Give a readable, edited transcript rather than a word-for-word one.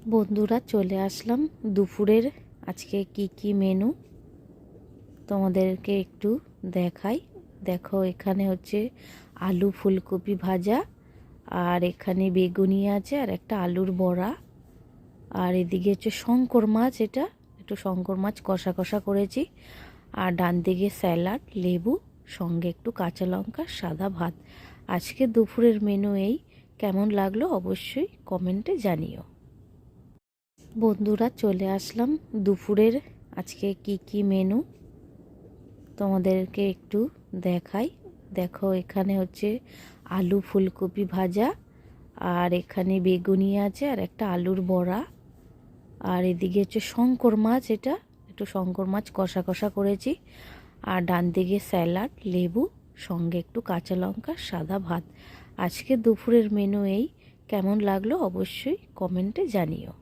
বন্ধুরা চলে আসলাম দুপুরের আজকে কি মেনু তোমাদেরকে একটু দেখাই। দেখো এখানে হচ্ছে আলু ফুলকপি ভাজা, আর এখানে বেগুনি আছে, আর একটা আলুর বড়া, আর এদিকে হচ্ছে শঙ্কর মাছ, এটা একটু শঙ্কর মাছ কষা কষা করেছি, আর ডান দিকে স্যালাড, লেবু, সঙ্গে একটু কাঁচা লঙ্কা, সাদা ভাত। আজকে দুপুরের মেনু এই। কেমন লাগলো অবশ্যই কমেন্টে জানিও। বন্ধুরা চলে আসলাম দুপুরের আজকে কি মেনু তোমাদেরকে একটু দেখাই। দেখো এখানে হচ্ছে আলু ফুলকপি ভাজা, আর এখানে বেগুনি আছে, আর একটা আলুর বড়া, আর এদিকে হচ্ছে শঙ্কর মাছ, এটা একটু শঙ্কর মাছ কষা কষা করেছি, আর ডান দিকে স্যালাড, লেবু, সঙ্গে একটু কাঁচা লঙ্কা, সাদা ভাত। আজকে দুপুরের মেনু এই। কেমন লাগলো অবশ্যই কমেন্টে জানিও।